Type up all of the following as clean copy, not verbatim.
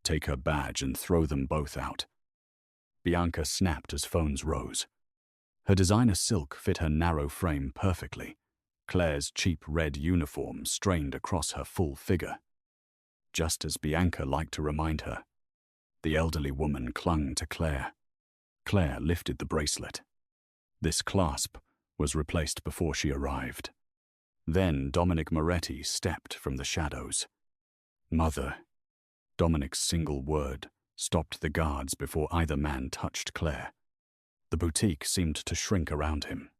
take her badge and throw them both out. Bianca snapped as phones rose. Her designer silk fit her narrow frame perfectly. Claire's cheap red uniform strained across her full figure. Just as Bianca liked to remind her, the elderly woman clung to Claire. Claire lifted the bracelet. This clasp was replaced before she arrived. Then Dominic Moretti stepped from the shadows. "Mother." Dominic's single word stopped the guards before either man touched Claire. The boutique seemed to shrink around him.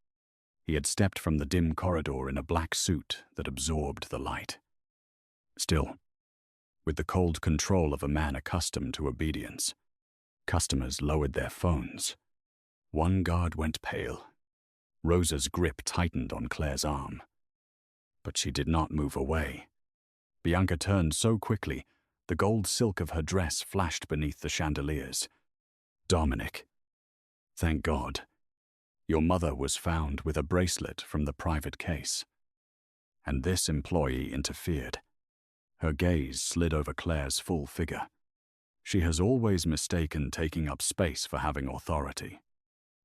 He had stepped from the dim corridor in a black suit that absorbed the light. Still, with the cold control of a man accustomed to obedience, customers lowered their phones. One guard went pale. Rosa's grip tightened on Claire's arm. But she did not move away. Bianca turned so quickly, the gold silk of her dress flashed beneath the chandeliers. "Dominic. Thank God. Your mother was found with a bracelet from the private case." And this employee interfered. Her gaze slid over Claire's full figure. She has always mistaken taking up space for having authority.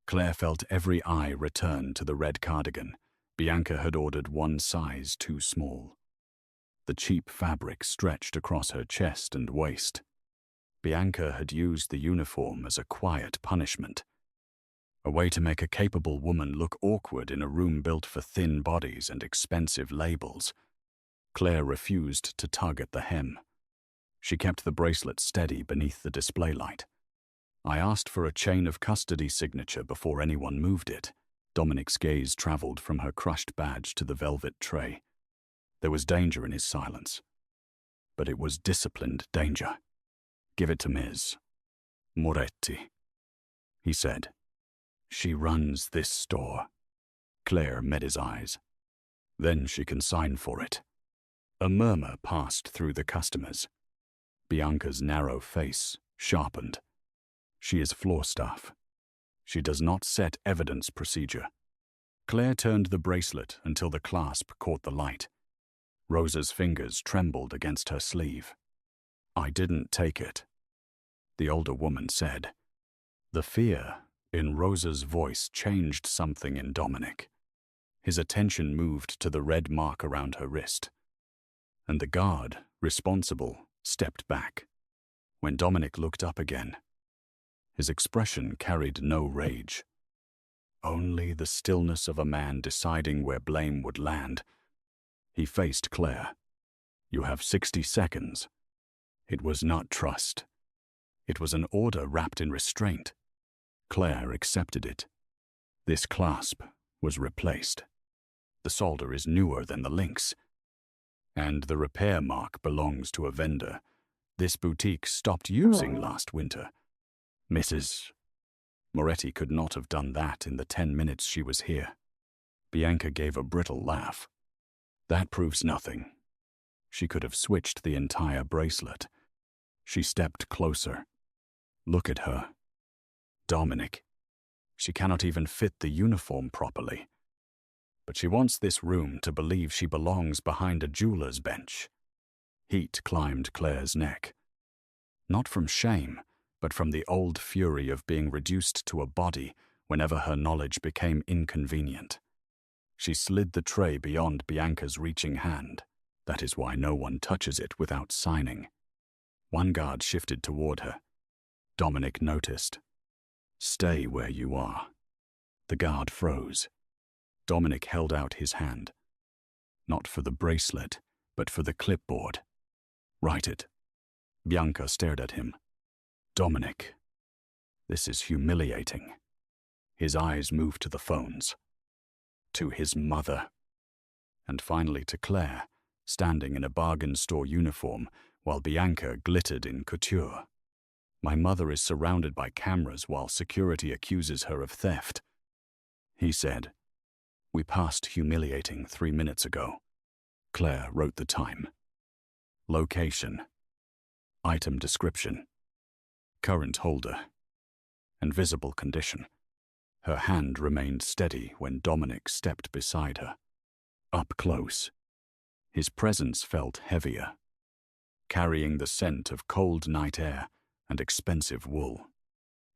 Claire felt every eye return to the red cardigan. Bianca had ordered one size too small. The cheap fabric stretched across her chest and waist. Bianca had used the uniform as a quiet punishment, a way to make a capable woman look awkward in a room built for thin bodies and expensive labels. Claire refused to tug at the hem. She kept the bracelet steady beneath the display light. "I asked for a chain of custody signature before anyone moved it." Dominic's gaze traveled from her crushed badge to the velvet tray. There was danger in his silence, but it was disciplined danger. "Give it to Ms. Moretti," he said. "She runs this store." Claire met his eyes. "Then she can sign for it." A murmur passed through the customers. Bianca's narrow face sharpened. "She is floor staff. She does not set evidence procedure." Claire turned the bracelet until the clasp caught the light. Rosa's fingers trembled against her sleeve. "I didn't take it," the older woman said. The fear in Rosa's voice changed something in Dominic. His attention moved to the red mark around her wrist, and the guard, responsible, stepped back. When Dominic looked up again, his expression carried no rage, only the stillness of a man deciding where blame would land. He faced Claire. "You have 60 seconds. It was not trust. It was an order wrapped in restraint." Claire accepted it. This clasp was replaced. The solder is newer than the links, and the repair mark belongs to a vendor this boutique stopped using last winter. Mrs. Moretti could not have done that in the 10 minutes she was here. Bianca gave a brittle laugh. "That proves nothing. She could have switched the entire bracelet." She stepped closer. "Look at her. Dominic. She cannot even fit the uniform properly. But she wants this room to believe she belongs behind a jeweler's bench." Heat climbed Claire's neck. Not from shame, but from the old fury of being reduced to a body whenever her knowledge became inconvenient. She slid the tray beyond Bianca's reaching hand. That is why no one touches it without signing. One guard shifted toward her. Dominic noticed. "Stay where you are." The guard froze. Dominic held out his hand. Not for the bracelet, but for the clipboard. "Write it." Bianca stared at him. "Dominic, this is humiliating." His eyes moved to the phones. To his mother. And finally to Claire, standing in a bargain store uniform, while Bianca glittered in couture. "My mother is surrounded by cameras while security accuses her of theft," he said. "We passed humiliating 3 minutes ago." Claire wrote the time. Location. Item description. Current holder. And visible condition. Her hand remained steady when Dominic stepped beside her. Up close. His presence felt heavier. carrying the scent of cold night air and expensive wool.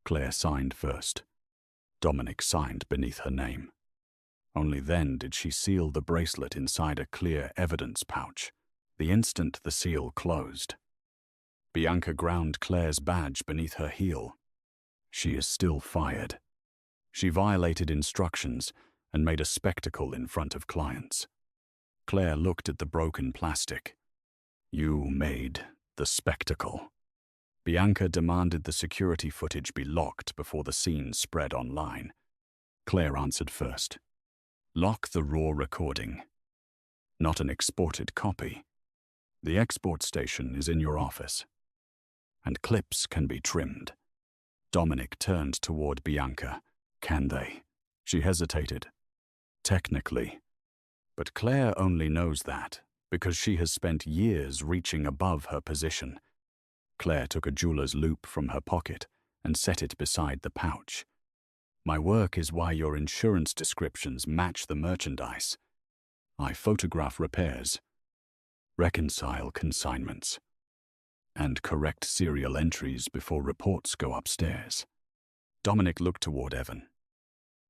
Claire signed first. Dominic signed beneath her name. Only then did she seal the bracelet inside a clear evidence pouch, the instant the seal closed. Bianca ground Claire's badge beneath her heel. She is still fired. She violated instructions and made a spectacle in front of clients. Claire looked at the broken plastic. You made the spectacle. Bianca demanded the security footage be locked before the scene spread online. Claire answered first. Lock the raw recording. Not an exported copy. The export station is in your office. And clips can be trimmed. Dominic turned toward Bianca. Can they? She hesitated. Technically. But Claire only knows that because she has spent years reaching above her position. Claire took a jeweler's loupe from her pocket and set it beside the pouch. My work is why your insurance descriptions match the merchandise. I photograph repairs, reconcile consignments, and correct serial entries before reports go upstairs. Dominic looked toward Evan.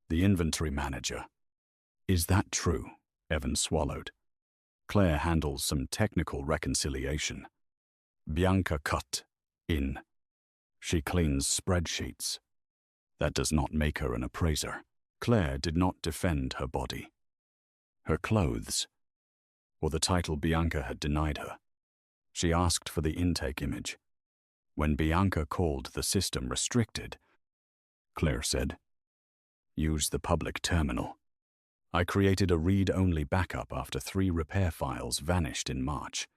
The inventory manager. Is that true? Evan swallowed. Claire handles some technical reconciliation. Bianca cut in. She cleans spreadsheets. That does not make her an appraiser. Claire did not defend her body. Her clothes, or the title Bianca had denied her. She asked for the intake image. When Bianca called the system restricted, Claire said, use the public terminal. I created a read-only backup after 3 repair files vanished in March.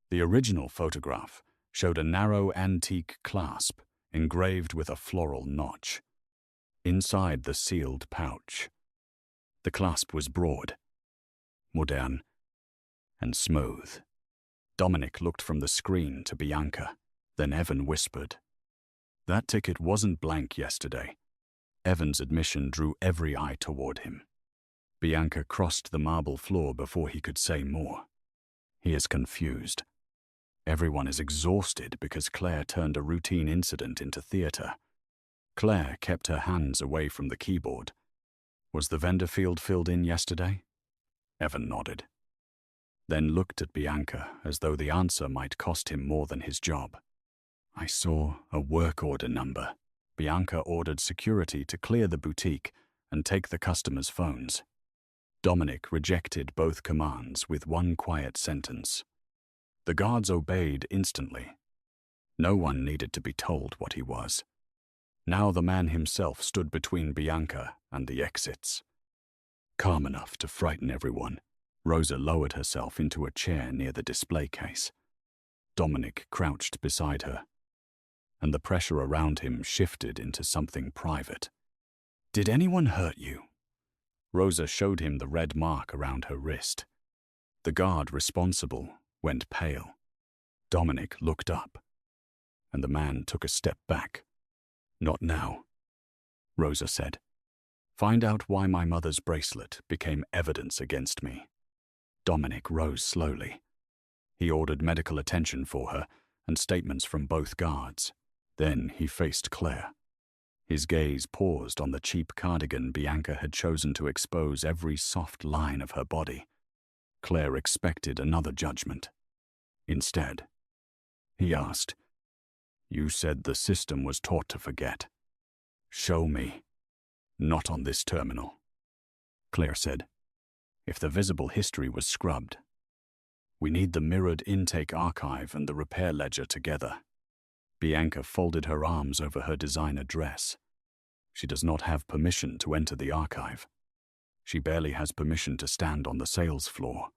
The original photograph showed a narrow antique clasp engraved with a floral notch. Inside the sealed pouch, the clasp was broad, modern, and smooth. Dominic looked from the screen to Bianca, then Evan whispered, that ticket wasn't blank yesterday. Evan's admission drew every eye toward him. Bianca crossed the marble floor before he could say more. He is confused. Everyone is exhausted because Claire turned a routine incident into theater. Claire kept her hands away from the keyboard. Was the vendor field filled in yesterday? Evan nodded. Then looked at Bianca as though the answer might cost him more than his job. I saw a work order number. Bianca ordered security to clear the boutique and take the customers' phones. Dominic rejected both commands with one quiet sentence. The guards obeyed instantly. No one needed to be told what he was. Now the man himself stood between Bianca and the exits. Calm enough to frighten everyone, Rosa lowered herself into a chair near the display case. Dominic crouched beside her, and the pressure around him shifted into something private. Did anyone hurt you? Rosa showed him the red mark around her wrist. The guard responsible went pale. Dominic looked up, and the man took a step back. Not now, Rosa said. Find out why my mother's bracelet became evidence against me. Dominic rose slowly. He ordered medical attention for her and statements from both guards. Then he faced Claire. His gaze paused on the cheap cardigan Bianca had chosen to expose every soft line of her body. Claire expected another judgment. Instead, he asked, You said the system was taught to forget. Show me. Not on this terminal. Claire said, If the visible history was scrubbed, we need the mirrored intake archive and the repair ledger together. Bianca folded her arms over her designer dress. She does not have permission to enter the archive. She barely has permission to stand on the sales floor.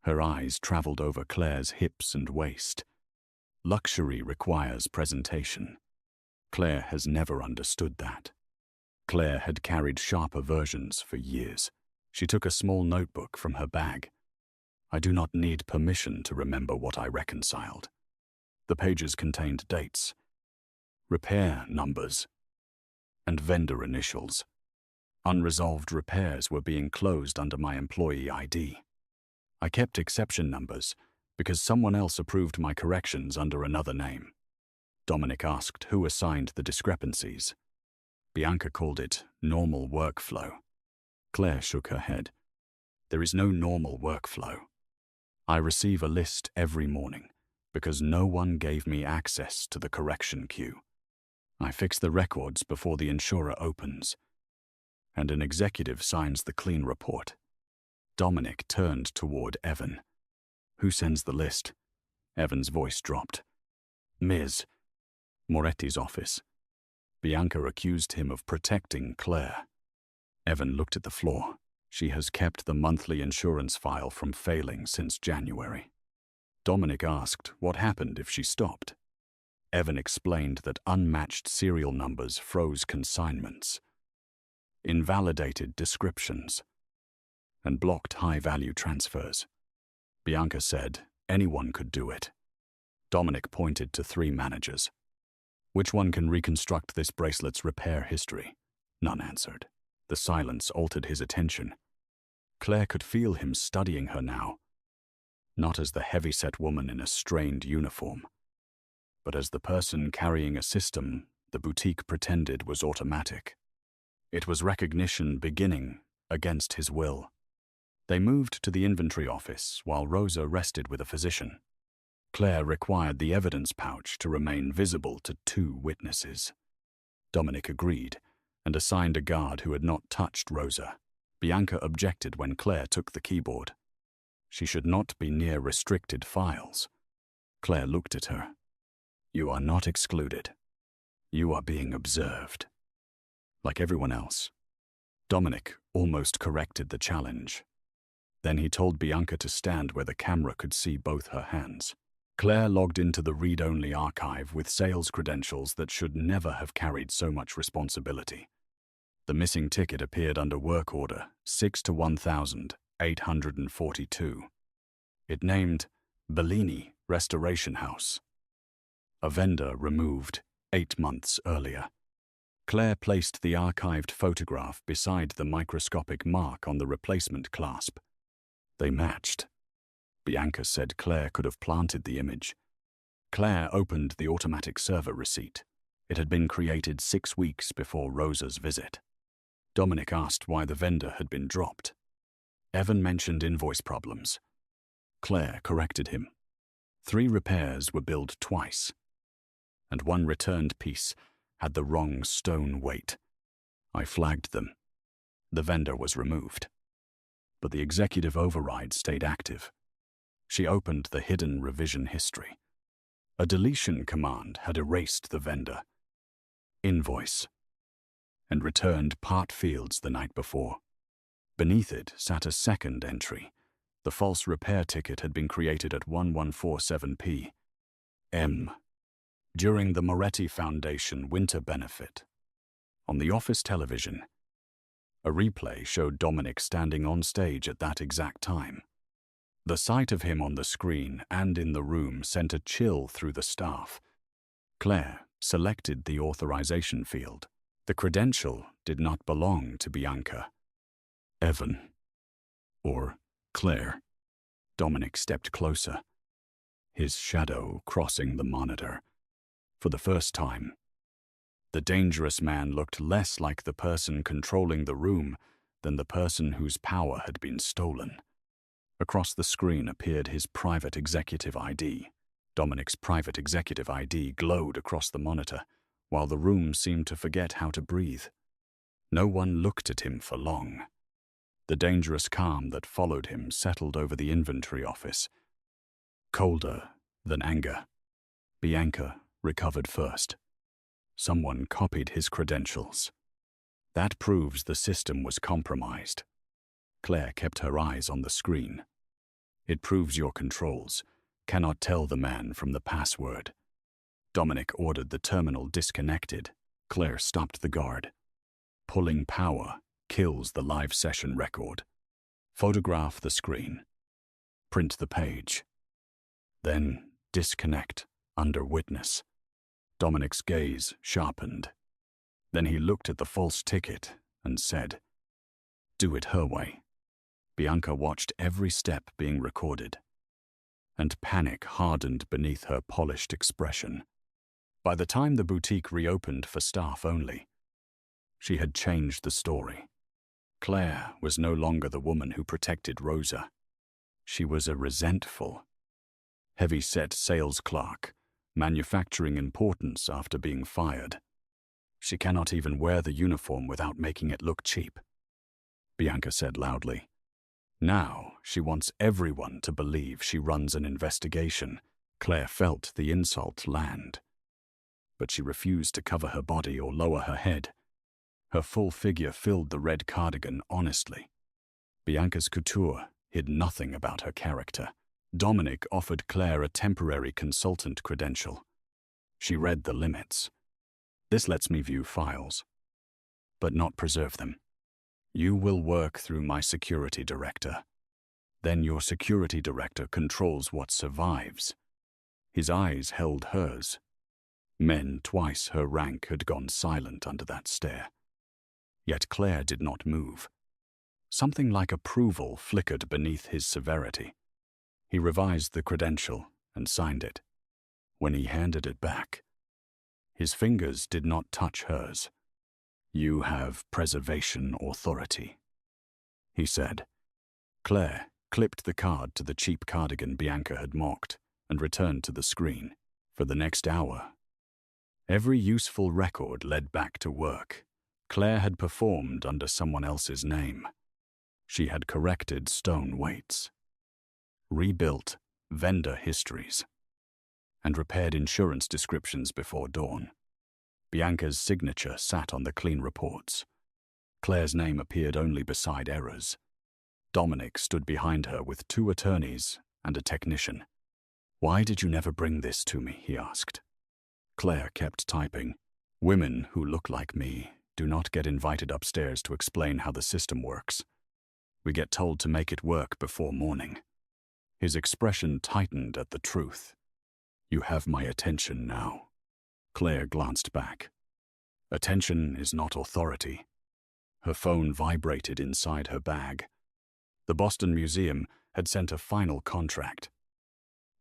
Her eyes traveled over Claire's hips and waist. Luxury requires presentation. Claire has never understood that. Claire had carried sharper versions for years. She took a small notebook from her bag. I do not need permission to remember what I reconciled. The pages contained dates, repair numbers, and vendor initials. Unresolved repairs were being closed under my employee ID. I kept exception numbers, because someone else approved my corrections under another name. Dominic asked who assigned the discrepancies. Bianca called it normal workflow. Claire shook her head. There is no normal workflow. I receive a list every morning because no one gave me access to the correction queue. I fix the records before the insurer opens, and an executive signs the clean report. Dominic turned toward Evan. Who sends the list? Evan's voice dropped. Ms. Moretti's office. Bianca accused him of protecting Claire. Evan looked at the floor. She has kept the monthly insurance file from failing since January. Dominic asked what happened if she stopped. Evan explained that unmatched serial numbers froze consignments, invalidated descriptions, and blocked high-value transfers. Bianca said anyone could do it. Dominic pointed to 3 managers. Which one can reconstruct this bracelet's repair history? None answered. The silence altered his attention. Claire could feel him studying her now, not as the heavy-set woman in a strained uniform, but as the person carrying a system the boutique pretended was automatic. It was recognition beginning against his will. They moved to the inventory office while Rosa rested with a physician. Claire required the evidence pouch to remain visible to 2 witnesses. Dominic agreed and assigned a guard who had not touched Rosa. Bianca objected when Claire took the keyboard. She should not be near restricted files. Claire looked at her. You are not excluded. You are being observed. Like everyone else. Dominic almost corrected the challenge. Then he told Bianca to stand where the camera could see both her hands. Claire logged into the read-only archive with sales credentials that should never have carried so much responsibility. The missing ticket appeared under work order 6-1842. It named Bellini Restoration House. A vendor removed 8 months earlier. Claire placed the archived photograph beside the microscopic mark on the replacement clasp. They matched. Bianca said Claire could have planted the image. Claire opened the automatic server receipt. It had been created 6 weeks before Rosa's visit. Dominic asked why the vendor had been dropped. Evan mentioned invoice problems. Claire corrected him. 3 repairs were billed twice, and 1 returned piece had the wrong stone weight. I flagged them. The vendor was removed, but the executive override stayed active. She opened the hidden revision history. A deletion command had erased the vendor, invoice, and returned part fields the night before. Beneath it sat a second entry. The false repair ticket had been created at 1147 p.m. during the Moretti Foundation winter benefit. On the office television, a replay showed Dominic standing on stage at that exact time. The sight of him on the screen and in the room sent a chill through the staff. Claire selected the authorization field. The credential did not belong to Bianca, Evan, or Claire. Dominic stepped closer, his shadow crossing the monitor. For the first time, the dangerous man looked less like the person controlling the room than the person whose power had been stolen. Across the screen appeared his private executive ID. Dominic's private executive ID glowed across the monitor, while the room seemed to forget how to breathe. No one looked at him for long. The dangerous calm that followed him settled over the inventory office, colder than anger. Bianca recovered first. Someone copied his credentials. That proves the system was compromised. Claire kept her eyes on the screen. It proves your controls cannot tell the man from the password. Dominic ordered the terminal disconnected. Claire stopped the guard. Pulling power kills the live session record. Photograph the screen. Print the page. Then disconnect under witness. Dominic's gaze sharpened. Then he looked at the false ticket and said, "Do it her way." Bianca watched every step being recorded. and panic hardened beneath her polished expression. By the time the boutique reopened for staff only, she had changed the story. Claire was no longer the woman who protected Rosa. She was a resentful, heavy-set sales clerk, manufacturing importance after being fired. She cannot even wear the uniform without making it look cheap, Bianca said loudly. Now she wants everyone to believe she runs an investigation. Claire felt the insult land, but she refused to cover her body or lower her head. Her full figure filled the red cardigan honestly. Bianca's couture hid nothing about her character. Dominic offered Claire a temporary consultant credential. She read the limits. This lets me view files, but not preserve them. You will work through my security director. Then your security director controls what survives. His eyes held hers. Men twice her rank had gone silent under that stare. Yet Claire did not move. Something like approval flickered beneath his severity. He revised the credential and signed it. When he handed it back, his fingers did not touch hers. You have preservation authority, he said. Claire clipped the card to the cheap cardigan Bianca had mocked and returned to the screen. For the next hour, every useful record led back to work. Claire had performed under someone else's name. She had corrected stone weights, rebuilt vendor histories, and repaired insurance descriptions before dawn. Bianca's signature sat on the clean reports. Claire's name appeared only beside errors. Dominic stood behind her with 2 attorneys and a technician. Why did you never bring this to me? He asked. Claire kept typing. Women who look like me do not get invited upstairs to explain how the system works. We get told to make it work before morning. His expression tightened at the truth. You have my attention now. Claire glanced back. Attention is not authority. Her phone vibrated inside her bag. The Boston Museum had sent a final contract,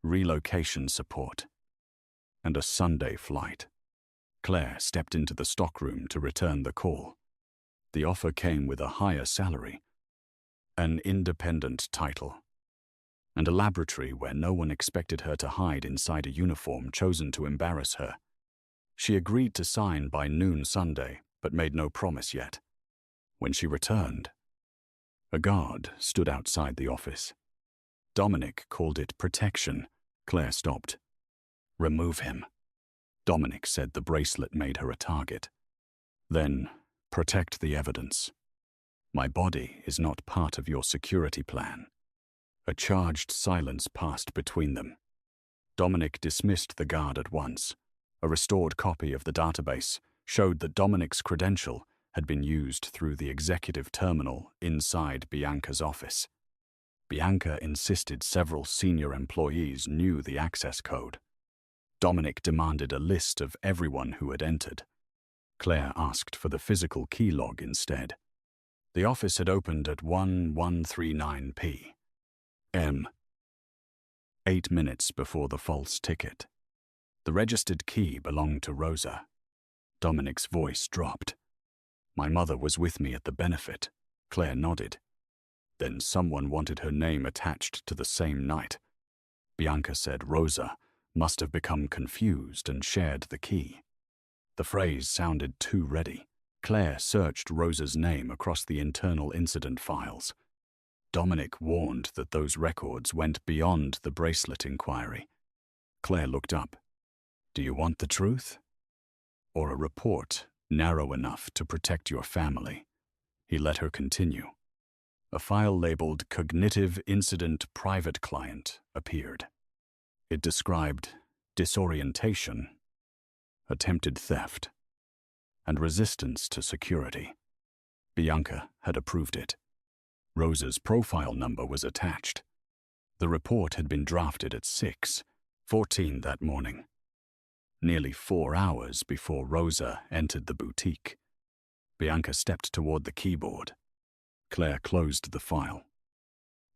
relocation support, and a Sunday flight. Claire stepped into the stockroom to return the call. The offer came with a higher salary, an independent title, and a laboratory where no one expected her to hide inside a uniform chosen to embarrass her. She agreed to sign by noon Sunday, but made no promise yet. When she returned, a guard stood outside the office. Dominic called it protection. Claire stopped. Remove him. Dominic said the bracelet made her a target. Then, protect the evidence. My body is not part of your security plan. A charged silence passed between them. Dominic dismissed the guard at once. A restored copy of the database showed that Dominic's credential had been used through the executive terminal inside Bianca's office. Bianca insisted several senior employees knew the access code. Dominic demanded a list of everyone who had entered. Claire asked for the physical key log instead. The office had opened at 1:39 p.m., 8 minutes before the false ticket. The registered key belonged to Rosa. Dominic's voice dropped. My mother was with me at the benefit. Claire nodded. Then someone wanted her name attached to the same night. Bianca said Rosa must have become confused and shared the key. The phrase sounded too ready. Claire searched Rosa's name across the internal incident files. Dominic warned that those records went beyond the bracelet inquiry. Claire looked up. Do you want the truth? Or a report narrow enough to protect your family? He let her continue. A file labeled Cognitive Incident Private Client appeared. It described disorientation, attempted theft, and resistance to security. Bianca had approved it. Rosa's profile number was attached. The report had been drafted at 6:14 that morning, nearly 4 hours before Rosa entered the boutique. Bianca stepped toward the keyboard. Claire closed the file,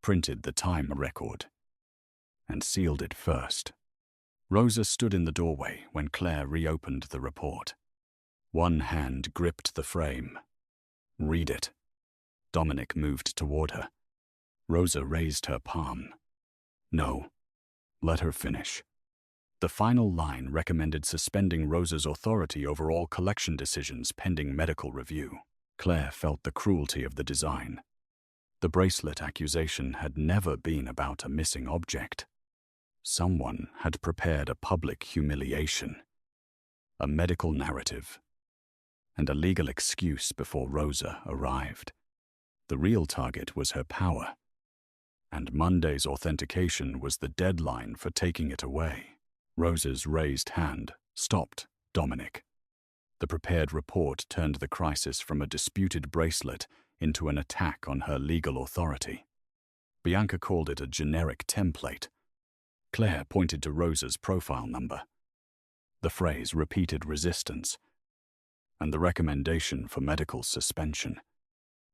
printed the time record, and sealed it first. Rosa stood in the doorway when Claire reopened the report. One hand gripped the frame. "Read it." Dominic moved toward her. Rosa raised her palm. "No. Let her finish." The final line recommended suspending Rosa's authority over all collection decisions pending medical review. Claire felt the cruelty of the design. The bracelet accusation had never been about a missing object. Someone had prepared a public humiliation, a medical narrative, and a legal excuse before Rosa arrived. The real target was her power, and Monday's authentication was the deadline for taking it away. Rosa's raised hand stopped Dominic. The prepared report turned the crisis from a disputed bracelet into an attack on her legal authority. Bianca called it a generic template. Claire pointed to Rosa's profile number. The phrase repeated resistance, and the recommendation for medical suspension.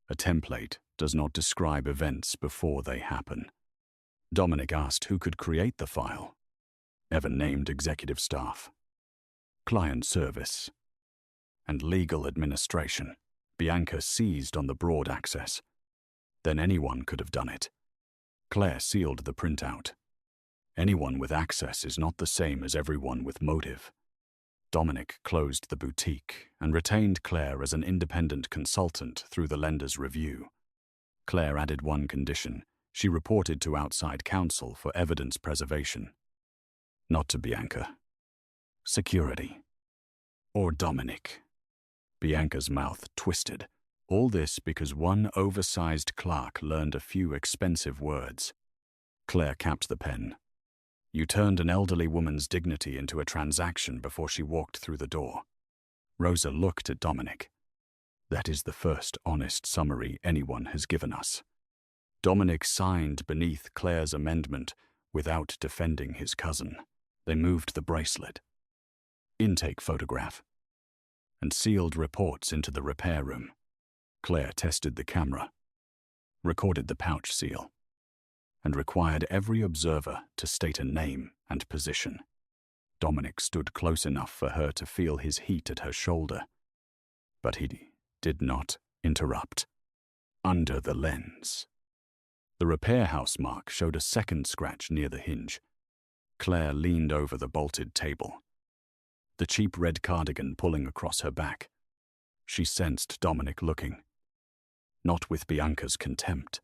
A template does not describe events before they happen. Dominic asked who could create the file. Evan named executive staff, client service, and legal administration. Bianca seized on the broad access. Then anyone could have done it. Claire sealed the printout. Anyone with access is not the same as everyone with motive. Dominic closed the boutique and retained Claire as an independent consultant through the lender's review. Claire added one condition. She reported to outside counsel for evidence preservation. Not to Bianca. Security. Or Dominic. Bianca's mouth twisted. All this because one oversized clerk learned a few expensive words. Claire capped the pen. You turned an elderly woman's dignity into a transaction before she walked through the door. Rosa looked at Dominic. That is the first honest summary anyone has given us. Dominic signed beneath Claire's amendment without defending his cousin. They moved the bracelet, intake photograph, and sealed reports into the repair room. Claire tested the camera, recorded the pouch seal, and required every observer to state a name and position. Dominic stood close enough for her to feel his heat at her shoulder, but he did not interrupt. Under the lens, the repair house mark showed a second scratch near the hinge. Claire leaned over the bolted table, the cheap red cardigan pulling across her back. She sensed Dominic looking, not with Bianca's contempt,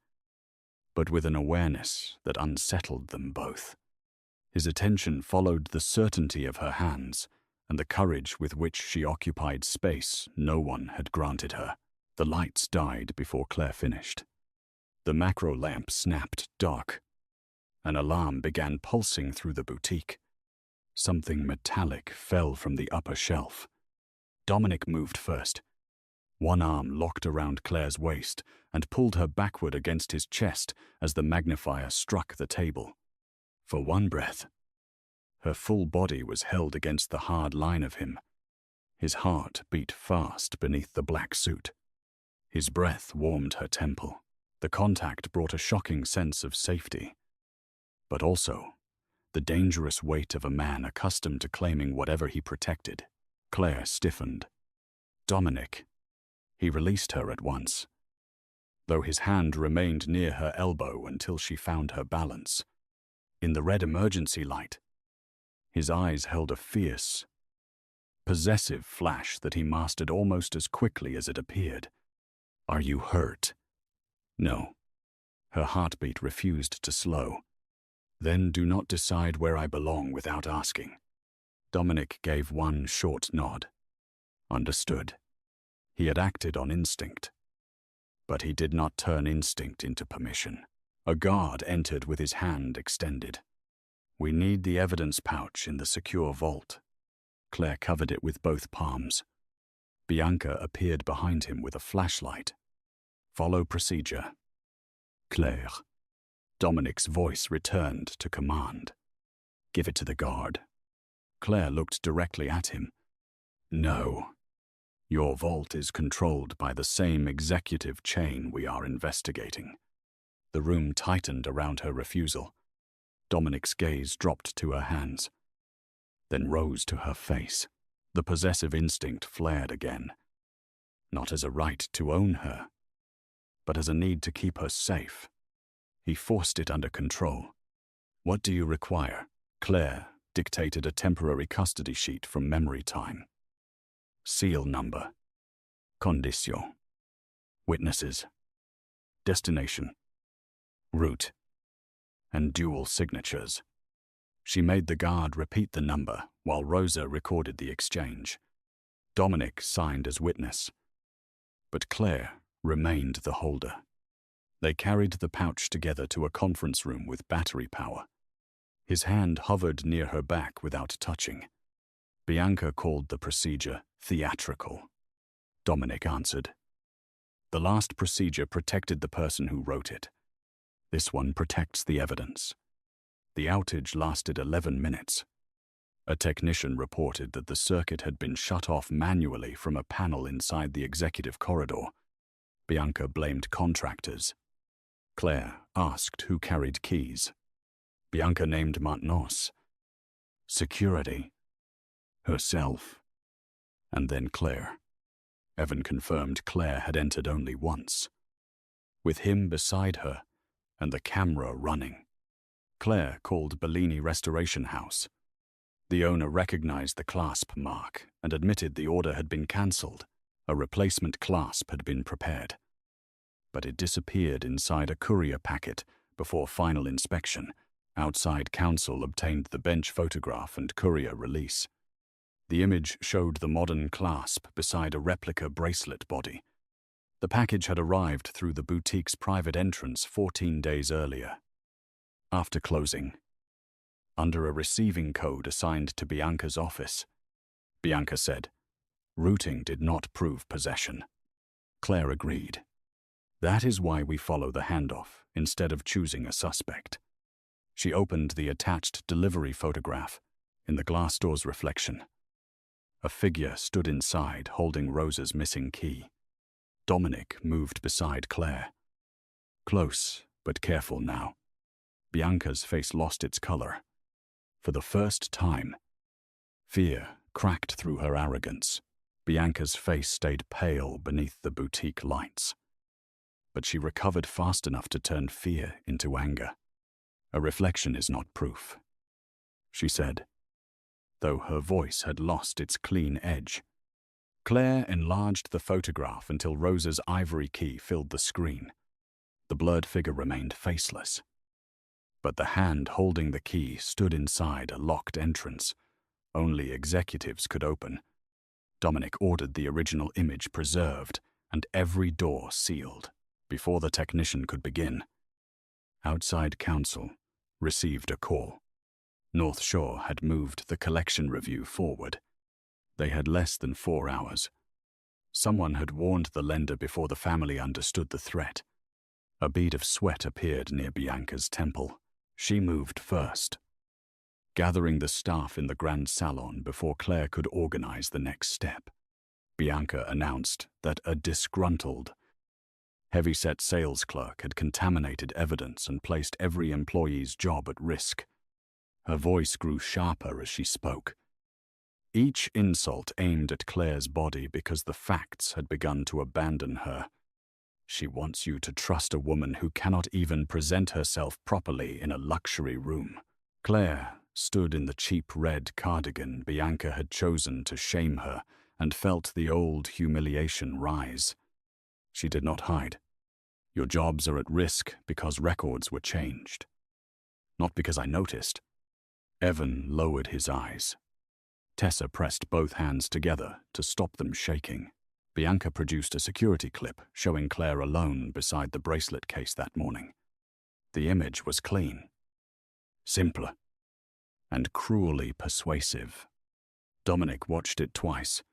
but with an awareness that unsettled them both. His attention followed the certainty of her hands and the courage with which she occupied space no one had granted her. The lights died before Claire finished. The macro lamp snapped dark. An alarm began pulsing through the boutique. Something metallic fell from the upper shelf. Dominic moved first. One arm locked around Claire's waist and pulled her backward against his chest as the magnifier struck the table. For one breath, her full body was held against the hard line of him. His heart beat fast beneath the black suit. His breath warmed her temple. The contact brought a shocking sense of safety, but also the dangerous weight of a man accustomed to claiming whatever he protected. Claire stiffened. Dominic. He released her at once, though his hand remained near her elbow until she found her balance. In the red emergency light, his eyes held a fierce, possessive flash that he mastered almost as quickly as it appeared. Are you hurt? No. Her heartbeat refused to slow. Then do not decide where I belong without asking. Dominic gave one short nod. Understood. He had acted on instinct, but he did not turn instinct into permission. A guard entered with his hand extended. We need the evidence pouch in the secure vault. Claire covered it with both palms. Bianca appeared behind him with a flashlight. Follow procedure. Claire. Dominic's voice returned to command. Give it to the guard. Claire looked directly at him. No. Your vault is controlled by the same executive chain we are investigating. The room tightened around her refusal. Dominic's gaze dropped to her hands, then rose to her face. The possessive instinct flared again, not as a right to own her, but as a need to keep her safe. He forced it under control. "What do you require?" Claire dictated a temporary custody sheet from memory time. Seal number. Condicio. Witnesses. Destination. Route. And dual signatures. She made the guard repeat the number while Rosa recorded the exchange. Dominic signed as witness, but Claire remained the holder. They carried the pouch together to a conference room with battery power. His hand hovered near her back without touching. Bianca called the procedure theatrical. Dominic answered. The last procedure protected the person who wrote it. This one protects the evidence. The outage lasted 11 minutes. A technician reported that the circuit had been shut off manually from a panel inside the executive corridor. Bianca blamed contractors. Claire asked who carried keys. Bianca named Montnos. Security. Herself. And then Claire. Evan confirmed Claire had entered only once. With him beside her and the camera running. Claire called Bellini Restoration House. The owner recognized the clasp mark and admitted the order had been cancelled. A replacement clasp had been prepared. But it disappeared inside a courier packet before final inspection. Outside counsel obtained the bench photograph and courier release. The image showed the modern clasp beside a replica bracelet body. The package had arrived through the boutique's private entrance 14 days earlier. After closing, under a receiving code assigned to Bianca's office, Bianca said, "Routing did not prove possession." Claire agreed. "That is why we follow the handoff instead of choosing a suspect." She opened the attached delivery photograph in the glass door's reflection. A figure stood inside holding Rosa's missing key. Dominic moved beside Claire. Close, but careful now. Bianca's face lost its color. For the first time, fear cracked through her arrogance. Bianca's face stayed pale beneath the boutique lights. But she recovered fast enough to turn fear into anger. "A reflection is not proof," she said, though her voice had lost its clean edge. Claire enlarged the photograph until Rosa's ivory key filled the screen. The blurred figure remained faceless. But the hand holding the key stood inside a locked entrance. Only executives could open. Dominic ordered the original image preserved and every door sealed before the technician could begin. Outside counsel received a call. North Shore had moved the collection review forward. They had less than 4 hours. Someone had warned the lender before the family understood the threat. A bead of sweat appeared near Bianca's temple. She moved first, gathering the staff in the grand salon before Claire could organize the next step. Bianca announced that a disgruntled, heavy-set sales clerk had contaminated evidence and placed every employee's job at risk. Her voice grew sharper as she spoke. Each insult aimed at Claire's body because the facts had begun to abandon her. "She wants you to trust a woman who cannot even present herself properly in a luxury room." Claire stood in the cheap red cardigan Bianca had chosen to shame her and felt the old humiliation rise. She did not hide. "Your jobs are at risk because records were changed. Not because I noticed." Evan lowered his eyes. Tessa pressed both hands together to stop them shaking. Bianca produced a security clip showing Claire alone beside the bracelet case that morning. The image was clean, simpler, and cruelly persuasive. Dominic watched it twice.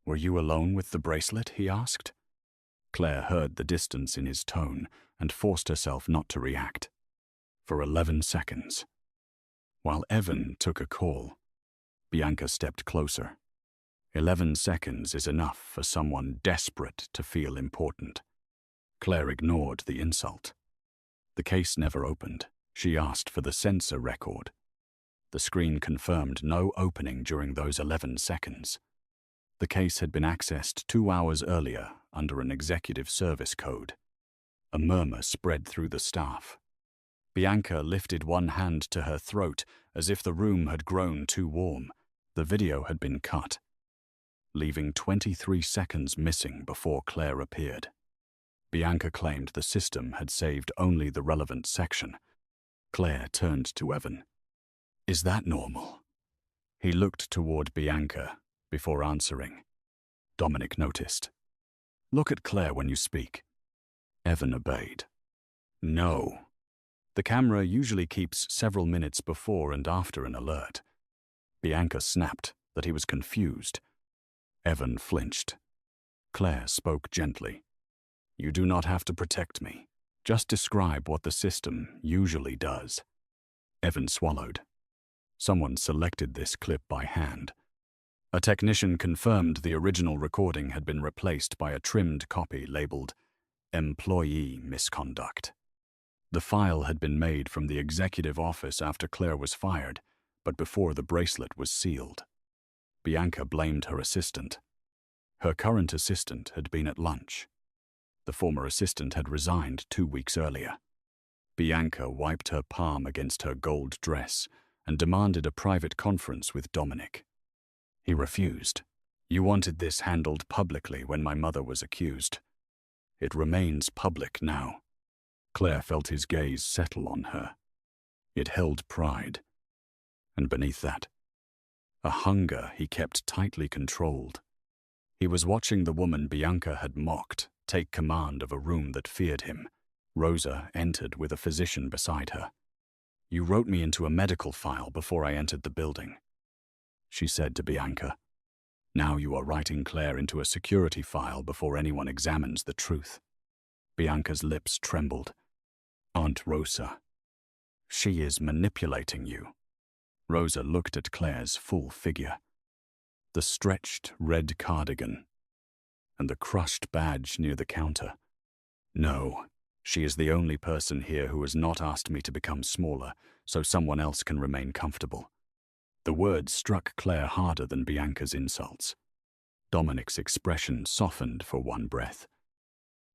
"Were you alone with the bracelet?" he asked. Claire heard the distance in his tone and forced herself not to react. For 11 seconds. While Evan took a call, Bianca stepped closer. 11 seconds is enough for someone desperate to feel important. Claire ignored the insult. The case never opened. She asked for the sensor record. The screen confirmed no opening during those 11 seconds. The case had been accessed 2 hours earlier under an executive service code. A murmur spread through the staff. Bianca lifted one hand to her throat as if the room had grown too warm. The video had been cut, leaving 23 seconds missing before Claire appeared. Bianca claimed the system had saved only the relevant section. Claire turned to Evan. "Is that normal?" He looked toward Bianca before answering. Dominic noticed. "Look at Claire when you speak." Evan obeyed. "No." The camera usually keeps several minutes before and after an alert. Bianca snapped that he was confused. Evan flinched. Claire spoke gently. "You do not have to protect me. Just describe what the system usually does." Evan swallowed. Someone selected this clip by hand. A technician confirmed the original recording had been replaced by a trimmed copy labeled "Employee Misconduct." The file had been made from the executive office after Claire was fired, but before the bracelet was sealed. Bianca blamed her assistant. Her current assistant had been at lunch. The former assistant had resigned 2 weeks earlier. Bianca wiped her palm against her gold dress and demanded a private conference with Dominic. He refused. "You wanted this handled publicly when my mother was accused. It remains public now." Claire felt his gaze settle on her. It held pride. And beneath that, a hunger he kept tightly controlled. He was watching the woman Bianca had mocked take command of a room that feared him. Rosa entered with a physician beside her. "You wrote me into a medical file before I entered the building," she said to Bianca. "Now you are writing Claire into a security file before anyone examines the truth." Bianca's lips trembled. "Aunt Rosa, she is manipulating you." Rosa looked at Claire's full figure. The stretched red cardigan and the crushed badge near the counter. "No, she is the only person here who has not asked me to become smaller, so someone else can remain comfortable." The words struck Claire harder than Bianca's insults. Dominic's expression softened for one breath,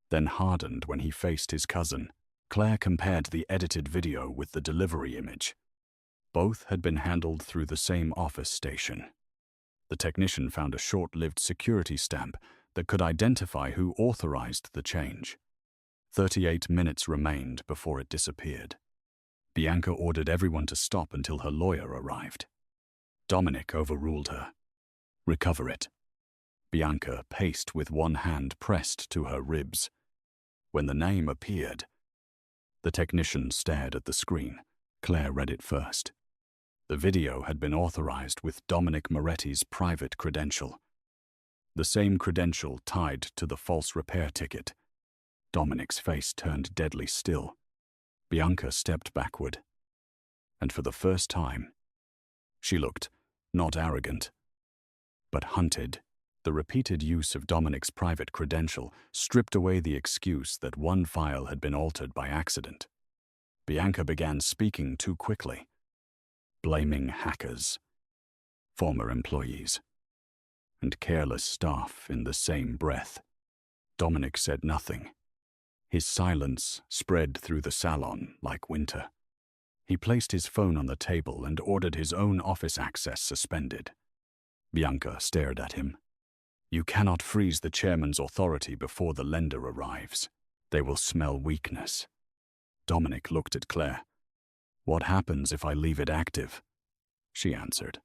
then hardened when he faced his cousin. Claire compared the edited video with the delivery image. Both had been handled through the same office station. The technician found a short-lived security stamp that could identify who authorized the change. 38 minutes remained before it disappeared. Bianca ordered everyone to stop until her lawyer arrived. Dominic overruled her. "Recover it." Bianca paced with one hand pressed to her ribs. When the name appeared, the technician stared at the screen. Claire read it first. The video had been authorized with Dominic Moretti's private credential. The same credential tied to the false repair ticket. Dominic's face turned deadly still. Bianca stepped backward. And for the first time, she looked not arrogant, but hunted. The repeated use of Dominic's private credential stripped away the excuse that one file had been altered by accident. Bianca began speaking too quickly, blaming hackers, former employees, and careless staff in the same breath. Dominic said nothing. His silence spread through the salon like winter. He placed his phone on the table and ordered his own office access suspended. Bianca stared at him. "You cannot freeze the chairman's authority before the lender arrives. They will smell weakness." Dominic looked at Claire. "What happens if I leave it active?" She answered.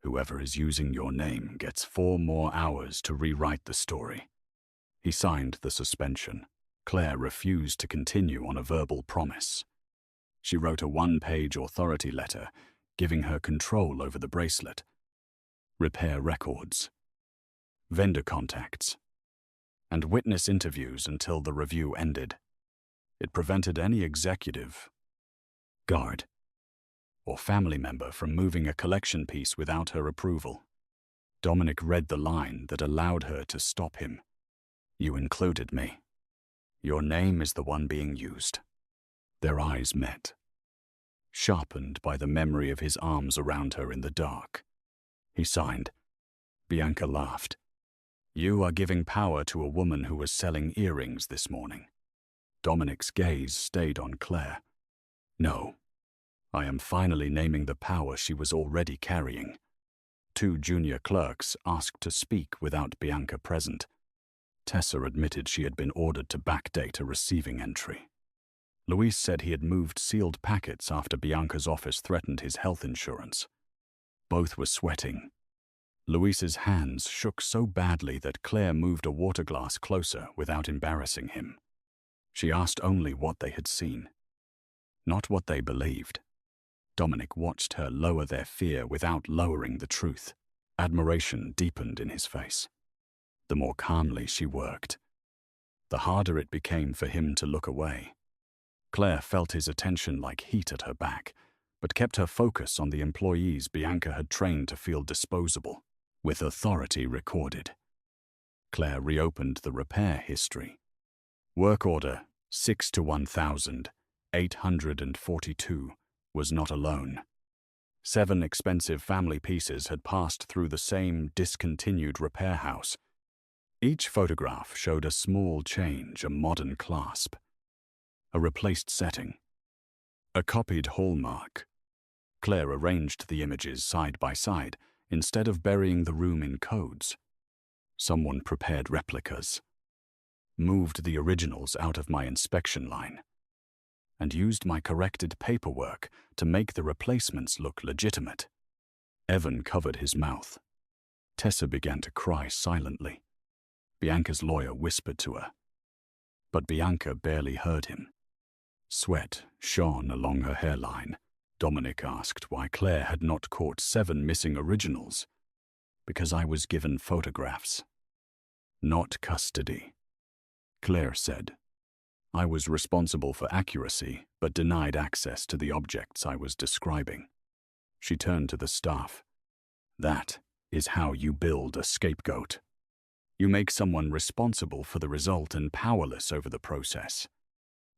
"Whoever is using your name gets 4 more hours to rewrite the story." He signed the suspension. Claire refused to continue on a verbal promise. She wrote a 1-page authority letter, giving her control over the bracelet, repair records, vendor contacts, and witness interviews until the review ended. It prevented any executive, guard, or family member from moving a collection piece without her approval. Dominic read the line that allowed her to stop him. "You included me. Your name is the one being used." Their eyes met. sharpened by the memory of his arms around her in the dark. He signed. Bianca laughed. "You are giving power to a woman who was selling earrings this morning." Dominic's gaze stayed on Claire. "No. I am finally naming the power she was already carrying." 2 junior clerks asked to speak without Bianca present. Tessa admitted she had been ordered to backdate a receiving entry. Luis said he had moved sealed packets after Bianca's office threatened his health insurance. Both were sweating. Luis's hands shook so badly that Claire moved a water glass closer without embarrassing him. She asked only what they had seen, not what they believed. Dominic watched her lower their fear without lowering the truth. Admiration deepened in his face. The more calmly she worked, the harder it became for him to look away. Claire felt his attention like heat at her back, but kept her focus on the employees Bianca had trained to feel disposable, with authority recorded. Claire reopened the repair history. Work order 6-1,842 was not alone. 7 expensive family pieces had passed through the same discontinued repair house. Each photograph showed a small change, a modern clasp, a replaced setting, a copied hallmark. Claire arranged the images side by side instead of burying the room in codes. Someone prepared replicas, moved the originals out of my inspection line, and used my corrected paperwork to make the replacements look legitimate. Evan covered his mouth. Tessa began to cry silently. Bianca's lawyer whispered to her, but Bianca barely heard him. Sweat shone along her hairline. Dominic asked why Claire had not caught 7 missing originals. "Because I was given photographs, not custody," Claire said. "I was responsible for accuracy, but denied access to the objects I was describing." She turned to the staff. "That is how you build a scapegoat. You make someone responsible for the result and powerless over the process."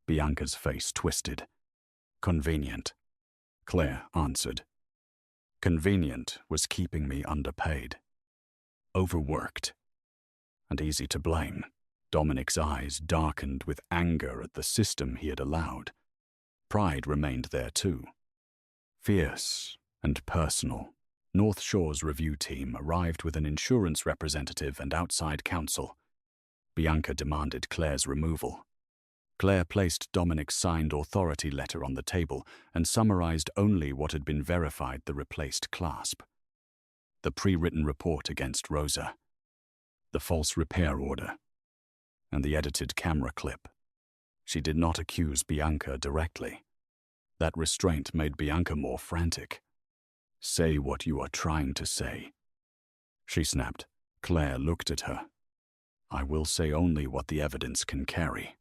Bianca's face twisted. "Convenient," Claire answered. "Convenient was keeping me underpaid, overworked, and easy to blame." Dominic's eyes darkened with anger at the system he had allowed. Pride remained there too. Fierce and personal, North Shore's review team arrived with an insurance representative and outside counsel. Bianca demanded Claire's removal. Claire placed Dominic's signed authority letter on the table and summarized only what had been verified: the replaced clasp, the pre-written report against Rosa, the false repair order, and the edited camera clip. She did not accuse Bianca directly. That restraint made Bianca more frantic. "Say what you are trying to say," she snapped. Claire looked at her. "I will say only what the evidence can carry."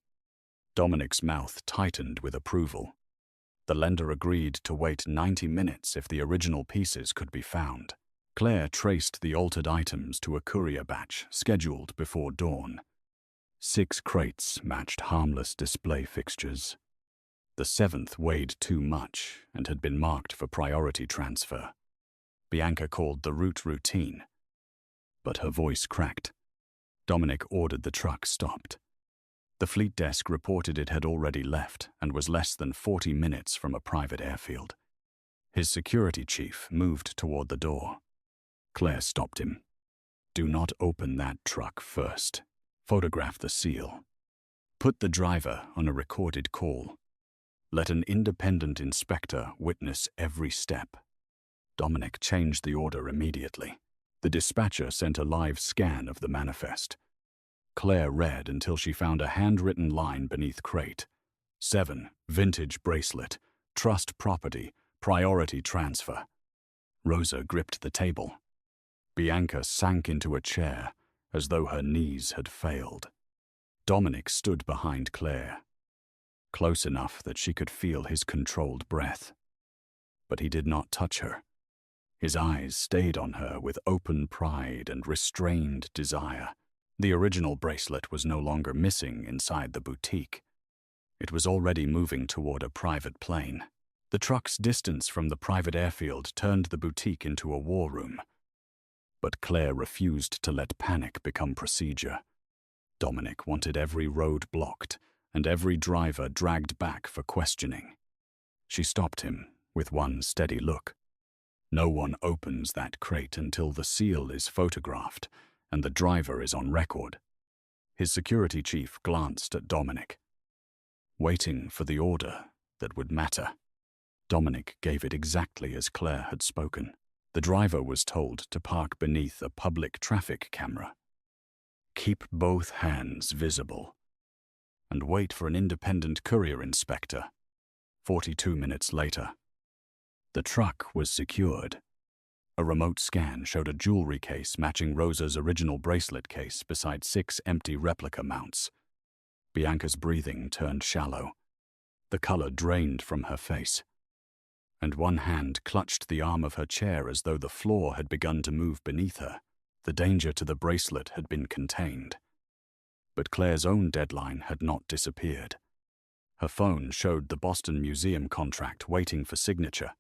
Dominic's mouth tightened with approval. The lender agreed to wait 90 minutes if the original pieces could be found. Claire traced the altered items to a courier batch scheduled before dawn. 6 crates matched harmless display fixtures. The 7th weighed too much and had been marked for priority transfer. Bianca called the route routine, but her voice cracked. Dominic ordered the truck stopped. The fleet desk reported it had already left and was less than 40 minutes from a private airfield. His security chief moved toward the door. Claire stopped him. "Do not open that truck first. Photograph the seal. Put the driver on a recorded call. Let an independent inspector witness every step." Dominic changed the order immediately. The dispatcher sent a live scan of the manifest. Claire read until she found a handwritten line beneath crate. 7, vintage bracelet, trust property, priority transfer. Rosa gripped the table. Bianca sank into a chair as though her knees had failed. Dominic stood behind Claire, close enough that she could feel his controlled breath. But he did not touch her. His eyes stayed on her with open pride and restrained desire. The original bracelet was no longer missing inside the boutique. It was already moving toward a private plane. The truck's distance from the private airfield turned the boutique into a war room. But Claire refused to let panic become procedure. Dominic wanted every road blocked and every driver dragged back for questioning. She stopped him with one steady look. No one opens that crate until the seal is photographed and the driver is on record. His security chief glanced at Dominic, waiting for the order that would matter. Dominic gave it exactly as Claire had spoken. The driver was told to park beneath a public traffic camera. Keep both hands visible and wait for an independent courier inspector. 42 minutes later, the truck was secured. A remote scan showed a jewelry case matching Rosa's original bracelet case beside 6 empty replica mounts. Bianca's breathing turned shallow. The color drained from her face, and one hand clutched the arm of her chair as though the floor had begun to move beneath her. The danger to the bracelet had been contained. But Claire's own deadline had not disappeared. Her phone showed the Boston Museum contract waiting for signature,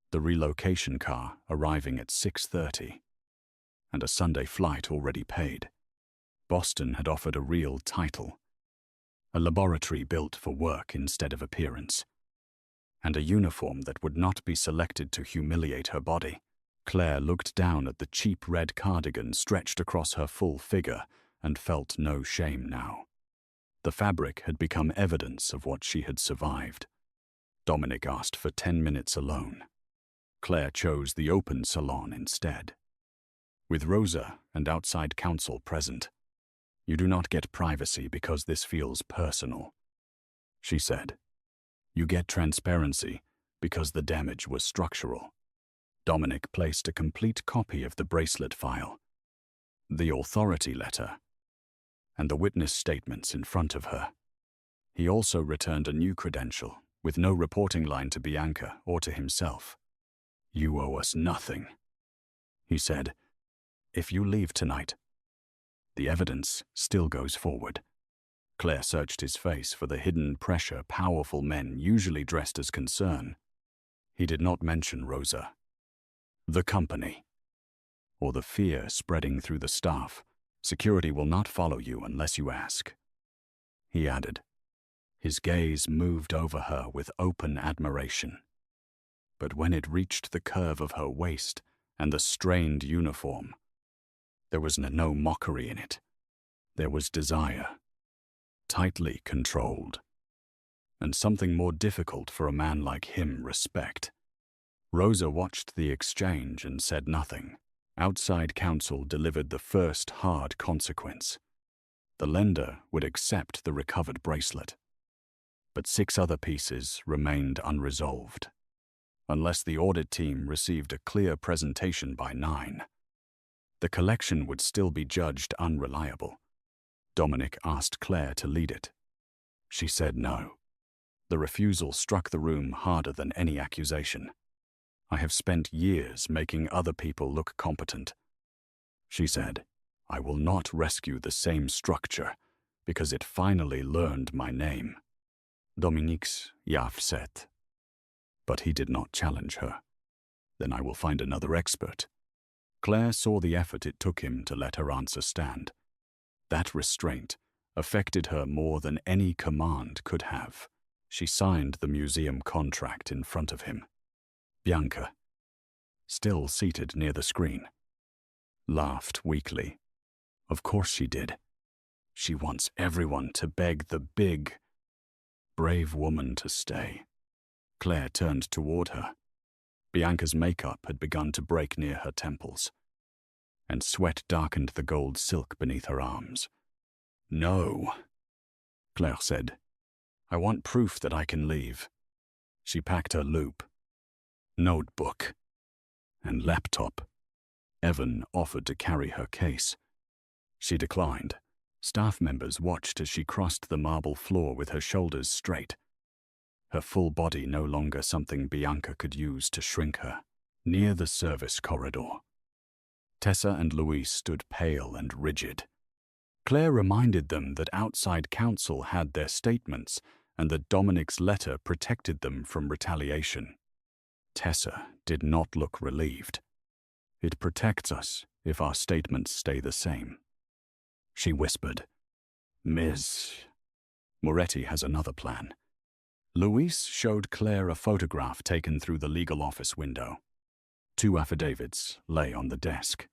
the relocation car arriving at 6:30, and a Sunday flight already paid. Boston had offered a real title, a laboratory built for work instead of appearance, and a uniform that would not be selected to humiliate her body. Claire looked down at the cheap red cardigan stretched across her full figure and felt no shame now. The fabric had become evidence of what she had survived. Dominic asked for 10 minutes alone. Claire chose the open salon instead. With Rosa and outside counsel present, "You do not get privacy because this feels personal," she said. "You get transparency because the damage was structural." Dominic placed a complete copy of the bracelet file, the authority letter, and the witness statements in front of her. He also returned a new credential, with no reporting line to Bianca or to himself. "You owe us nothing," he said. "If you leave tonight, the evidence still goes forward." Claire searched his face for the hidden pressure powerful men usually dressed as concern. He did not mention Rosa, the company, or the fear spreading through the staff. "Security will not follow you unless you ask," he added. His gaze moved over her with open admiration. But when it reached the curve of her waist and the strained uniform, there was no mockery in it. There was desire, tightly controlled, and something more difficult for a man like him, respect. Rosa watched the exchange and said nothing. Outside counsel delivered the first hard consequence. The lender would accept the recovered bracelet, but 6 other pieces remained unresolved. Unless the audit team received a clear presentation by 9, the collection would still be judged unreliable. Dominic asked Claire to lead it. She said no. The refusal struck the room harder than any accusation. "I have spent years making other people look competent," she said. "I will not rescue the same structure because it finally learned my name. Dominique's Yafset." But he did not challenge her. "Then I will find another expert." Claire saw the effort it took him to let her answer stand. That restraint affected her more than any command could have. She signed the museum contract in front of him. Bianca, still seated near the screen, laughed weakly. Of course she did. She wants everyone to beg the big, brave woman to stay. Claire turned toward her. Bianca's makeup had begun to break near her temples, and sweat darkened the gold silk beneath her arms. "No," Claire said. "I want proof that I can leave." She packed her loupe, notebook, and laptop. Evan offered to carry her case. She declined. Staff members watched as she crossed the marble floor with her shoulders straight, her full body no longer something Bianca could use to shrink her. Near the service corridor, Tessa and Luis stood pale and rigid. Claire reminded them that outside counsel had their statements and that Dominic's letter protected them from retaliation. Tessa did not look relieved. It protects us if our statements stay the same. She whispered, Ms. Moretti has another plan. Luis showed Claire a photograph taken through the legal office window. 2 affidavits lay on the desk.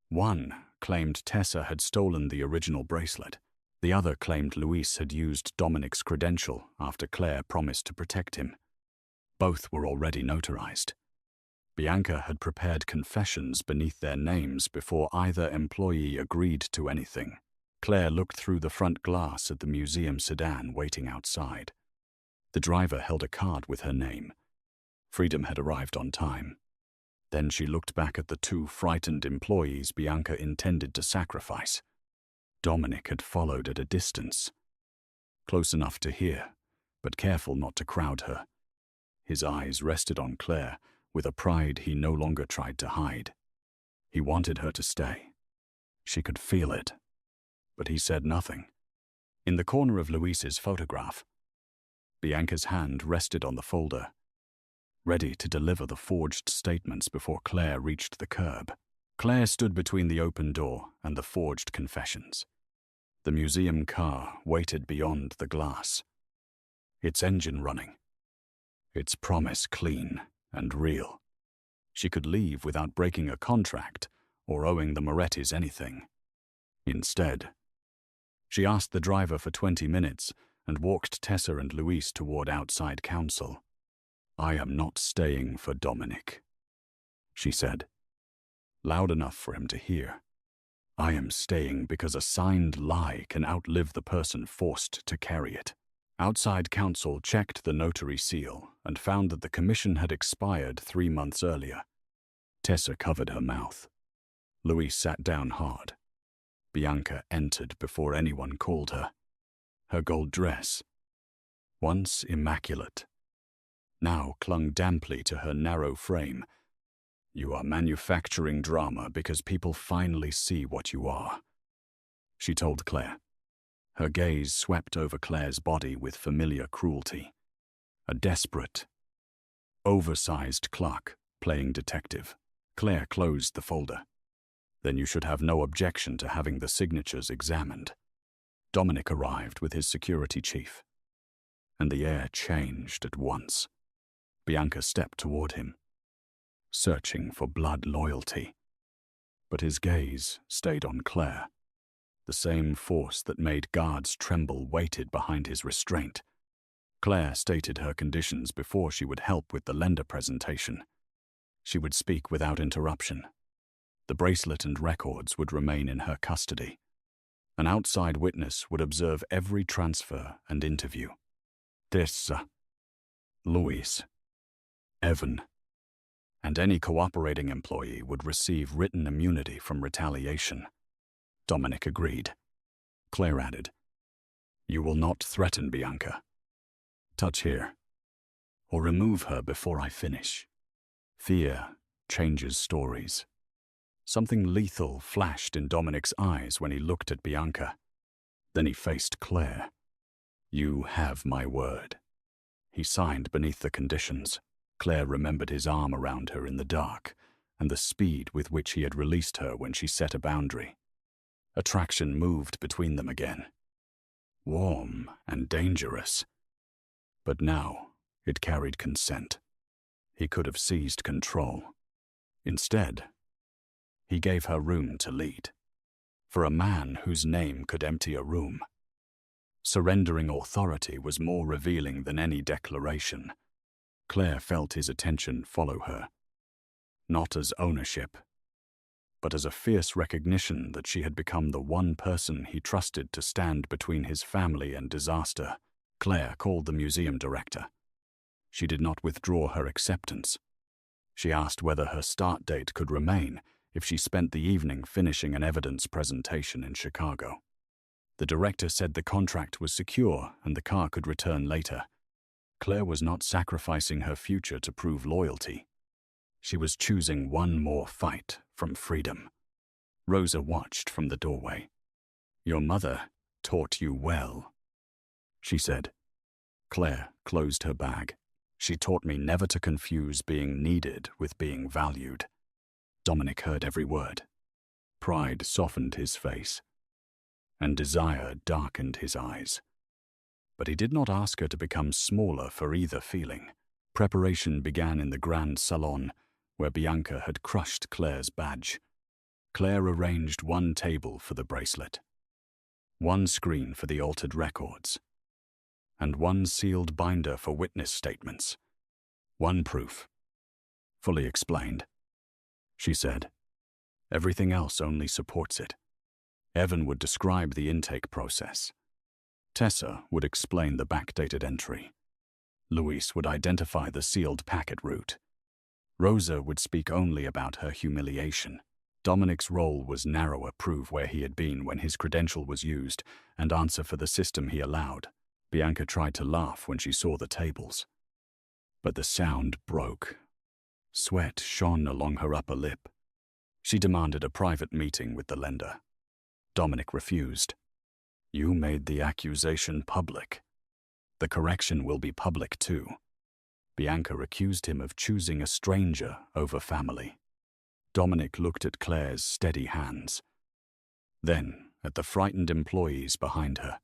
One claimed Tessa had stolen the original bracelet. The other claimed Luis had used Dominic's credential after Claire promised to protect him. Both were already notarized. Bianca had prepared confessions beneath their names before either employee agreed to anything. Claire looked through the front glass at the museum sedan waiting outside. The driver held a card with her name. Freedom had arrived on time. Then she looked back at the 2 frightened employees Bianca intended to sacrifice. Dominic had followed at a distance, close enough to hear, but careful not to crowd her. His eyes rested on Claire with a pride he no longer tried to hide. He wanted her to stay. She could feel it, but he said nothing. In the corner of Luis's photograph, Bianca's hand rested on the folder, ready to deliver the forged statements before Claire reached the curb. Claire stood between the open door and the forged confessions. The museum car waited beyond the glass, its engine running, its promise clean and real. She could leave without breaking a contract or owing the Morettis anything. Instead, she asked the driver for 20 minutes and walked Tessa and Luis toward outside counsel. I am not staying for Dominic, she said, loud enough for him to hear. I am staying because a signed lie can outlive the person forced to carry it. Outside counsel checked the notary seal and found that the commission had expired 3 months earlier. Tessa covered her mouth. Luis sat down hard. Bianca entered before anyone called her. Her gold dress, once immaculate, now clung damply to her narrow frame. You are manufacturing drama because people finally see what you are, she told Claire. Her gaze swept over Claire's body with familiar cruelty. A desperate, oversized clerk playing detective. Claire closed the folder. Then you should have no objection to having the signatures examined. Dominic arrived with his security chief, and the air changed at once. Bianca stepped toward him, searching for blood loyalty. But his gaze stayed on Claire. The same force that made guards tremble waited behind his restraint. Claire stated her conditions before she would help with the lender presentation. She would speak without interruption. The bracelet and records would remain in her custody. An outside witness would observe every transfer and interview. Tessa, Luis, Evan, and any cooperating employee would receive written immunity from retaliation. Dominic agreed. Claire added, You will not threaten Bianca. Touch here, or remove her before I finish. Fear changes stories. Something lethal flashed in Dominic's eyes when he looked at Bianca. Then he faced Claire. You have my word. He signed beneath the conditions. Claire remembered his arm around her in the dark, and the speed with which he had released her when she set a boundary. Attraction moved between them again. Warm and dangerous. But now it carried consent. He could have seized control. Instead, he gave her room to lead. For a man whose name could empty a room, surrendering authority was more revealing than any declaration. Claire felt his attention follow her, not as ownership, but as a fierce recognition that she had become the one person he trusted to stand between his family and disaster. Claire called the museum director. She did not withdraw her acceptance. She asked whether her start date could remain if she spent the evening finishing an evidence presentation in Chicago. The director said the contract was secure and the car could return later. Claire was not sacrificing her future to prove loyalty. She was choosing one more fight from freedom. Rosa watched from the doorway. Your mother taught you well, she said. Claire closed her bag. She taught me never to confuse being needed with being valued. Dominic heard every word. Pride softened his face, and desire darkened his eyes. But he did not ask her to become smaller for either feeling. Preparation began in the grand salon, where Bianca had crushed Claire's badge. Claire arranged one table for the bracelet, one screen for the altered records, and one sealed binder for witness statements. One proof. Fully explained. She said, "Everything else only supports it." Evan would describe the intake process. Tessa would explain the backdated entry. Luis would identify the sealed packet route. Rosa would speak only about her humiliation. Dominic's role was narrower: prove where he had been when his credential was used and answer for the system he allowed. Bianca tried to laugh when she saw the tables. But the sound broke. Sweat shone along her upper lip. She demanded a private meeting with the lender. Dominic refused. "You made the accusation public. The correction will be public too." Bianca accused him of choosing a stranger over family. Dominic looked at Claire's steady hands, then at the frightened employees behind her.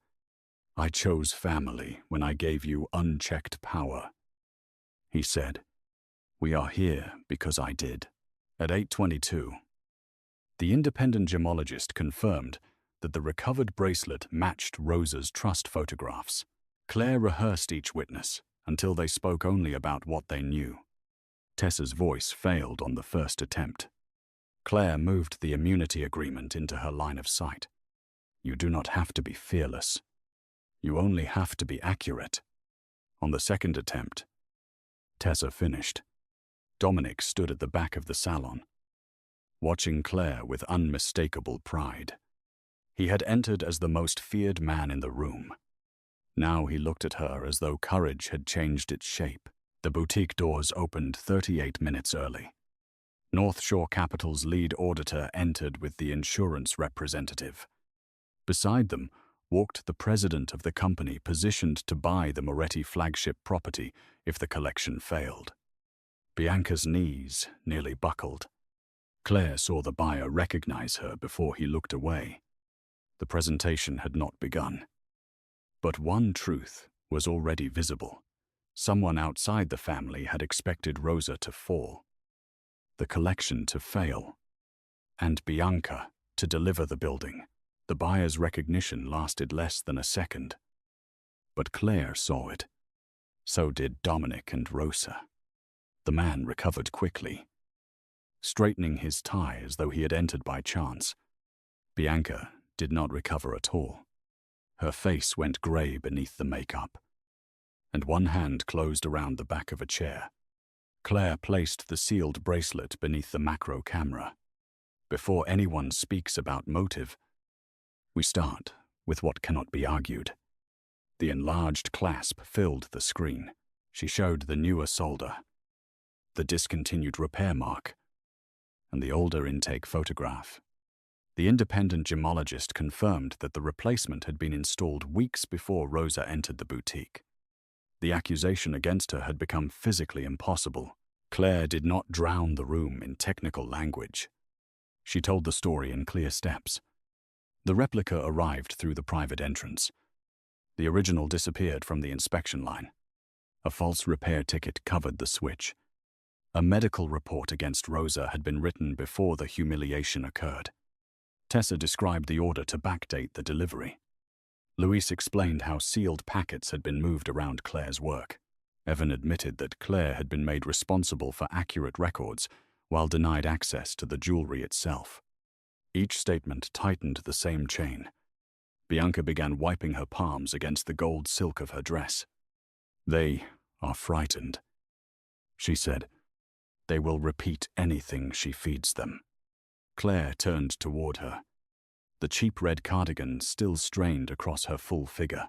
"I chose family when I gave you unchecked power," he said. "We are here because I did." At 8:22, the independent gemologist confirmed that the recovered bracelet matched Rosa's trust photographs. Claire rehearsed each witness until they spoke only about what they knew. Tessa's voice failed on the first attempt. Claire moved the immunity agreement into her line of sight. "You do not have to be fearless. You only have to be accurate." On the second attempt, Tessa finished. Dominic stood at the back of the salon, watching Claire with unmistakable pride. He had entered as the most feared man in the room. Now he looked at her as though courage had changed its shape. The boutique doors opened 38 minutes early. North Shore Capital's lead auditor entered with the insurance representative. Beside them walked the president of the company, positioned to buy the Moretti flagship property if the collection failed. Bianca's knees nearly buckled. Claire saw the buyer recognize her before he looked away. The presentation had not begun. But one truth was already visible. Someone outside the family had expected Rosa to fall, the collection to fail, and Bianca to deliver the building. The buyer's recognition lasted less than a second. But Claire saw it. So did Dominic and Rosa. The man recovered quickly, straightening his tie as though he had entered by chance. Bianca did not recover at all. Her face went grey beneath the makeup, and one hand closed around the back of a chair. Claire placed the sealed bracelet beneath the macro camera. Before anyone speaks about motive, we start with what cannot be argued. The enlarged clasp filled the screen. She showed the newer solder, the discontinued repair mark, and the older intake photograph. The independent gemologist confirmed that the replacement had been installed weeks before Rosa entered the boutique. The accusation against her had become physically impossible. Claire did not drown the room in technical language. She told the story in clear steps. The replica arrived through the private entrance. The original disappeared from the inspection line. A false repair ticket covered the switch. A medical report against Rosa had been written before the humiliation occurred. Tessa described the order to backdate the delivery. Luis explained how sealed packets had been moved around Claire's work. Evan admitted that Claire had been made responsible for accurate records while denied access to the jewelry itself. Each statement tightened the same chain. Bianca began wiping her palms against the gold silk of her dress. "They are frightened," she said. "They will repeat anything she feeds them." Claire turned toward her. The cheap red cardigan still strained across her full figure.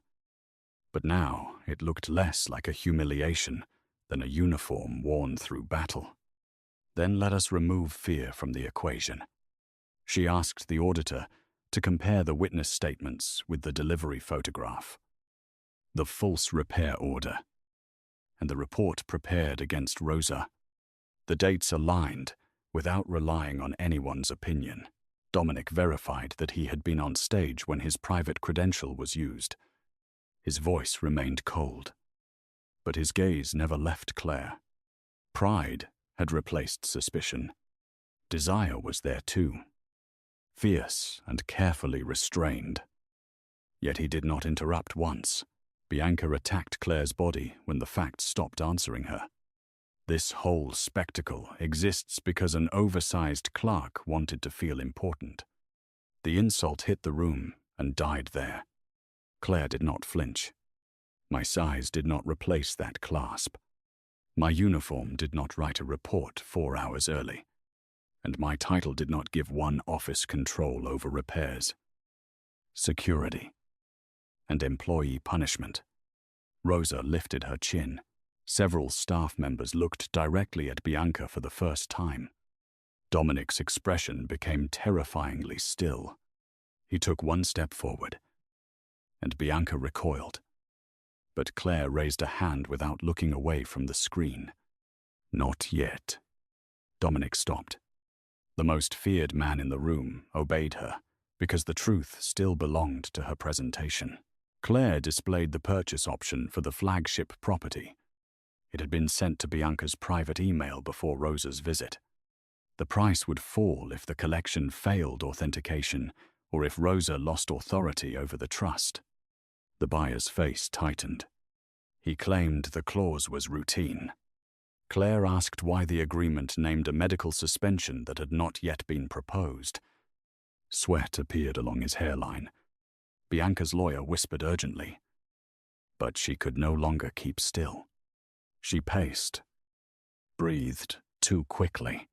But now it looked less like a humiliation than a uniform worn through battle. "Then let us remove fear from the equation." She asked the auditor to compare the witness statements with the delivery photograph. The false repair order, and the report prepared against Rosa. The dates aligned without relying on anyone's opinion. Dominic verified that he had been on stage when his private credential was used. His voice remained cold, but his gaze never left Claire. Pride had replaced suspicion. Desire was there too, fierce and carefully restrained. Yet he did not interrupt once. Bianca attacked Claire's body when the facts stopped answering her. This whole spectacle exists because an oversized clerk wanted to feel important. The insult hit the room and died there. Claire did not flinch. My size did not replace that clasp. My uniform did not write a report 4 hours early. And my title did not give one office control over repairs, security, and employee punishment. Rosa lifted her chin. Several staff members looked directly at Bianca for the first time. Dominic's expression became terrifyingly still. He took one step forward, and Bianca recoiled. But Claire raised a hand without looking away from the screen. Not yet. Dominic stopped. The most feared man in the room obeyed her, because the truth still belonged to her presentation. Claire displayed the purchase option for the flagship property. It had been sent to Bianca's private email before Rosa's visit. The price would fall if the collection failed authentication or if Rosa lost authority over the trust. The buyer's face tightened. He claimed the clause was routine. Claire asked why the agreement named a medical suspension that had not yet been proposed. Sweat appeared along his hairline. Bianca's lawyer whispered urgently, but she could no longer keep still. She paced, breathed too quickly,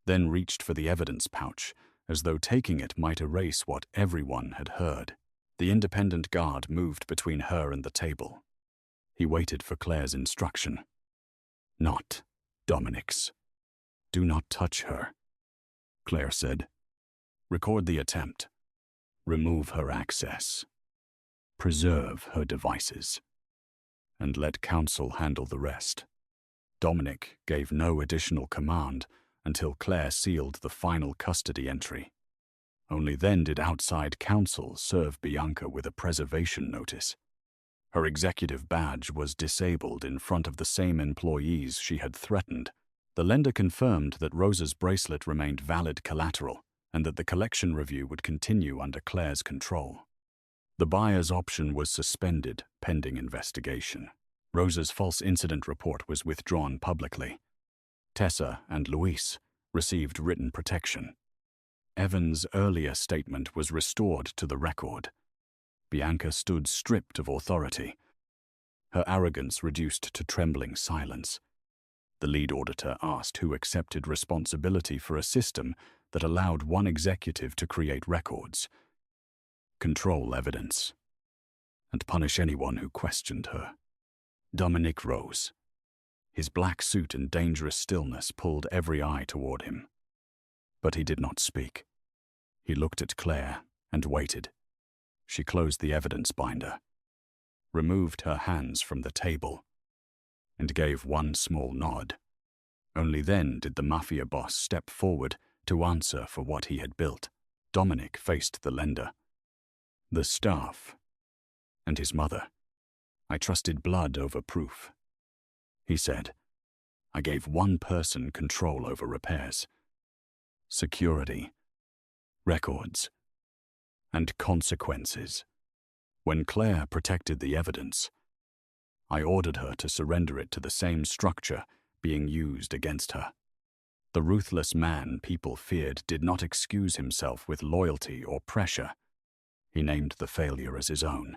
then reached for the evidence pouch, as though taking it might erase what everyone had heard. The independent guard moved between her and the table. He waited for Claire's instruction. Not Dominic's. Do not touch her, Claire said. Record the attempt. Remove her access. Preserve her devices. And let counsel handle the rest. Dominic gave no additional command until Claire sealed the final custody entry. Only then did outside counsel serve Bianca with a preservation notice. Her executive badge was disabled in front of the same employees she had threatened. The lender confirmed that Rosa's bracelet remained valid collateral and that the collection review would continue under Claire's control. The buyer's option was suspended pending investigation. Rosa's false incident report was withdrawn publicly. Tessa and Luis received written protection. Evan's earlier statement was restored to the record. Bianca stood stripped of authority, her arrogance reduced to trembling silence. The lead auditor asked who accepted responsibility for a system that allowed one executive to create records, control evidence, and punish anyone who questioned her. Dominic rose. His black suit and dangerous stillness pulled every eye toward him. But he did not speak. He looked at Claire and waited. She closed the evidence binder, removed her hands from the table, and gave one small nod. Only then did the Mafia boss step forward to answer for what he had built. Dominic faced the lender, the staff, and his mother. I trusted blood over proof, he said. I gave one person control over repairs, security, records, and consequences. When Claire protected the evidence, I ordered her to surrender it to the same structure being used against her. The ruthless man people feared did not excuse himself with loyalty or pressure. He named the failure as his own.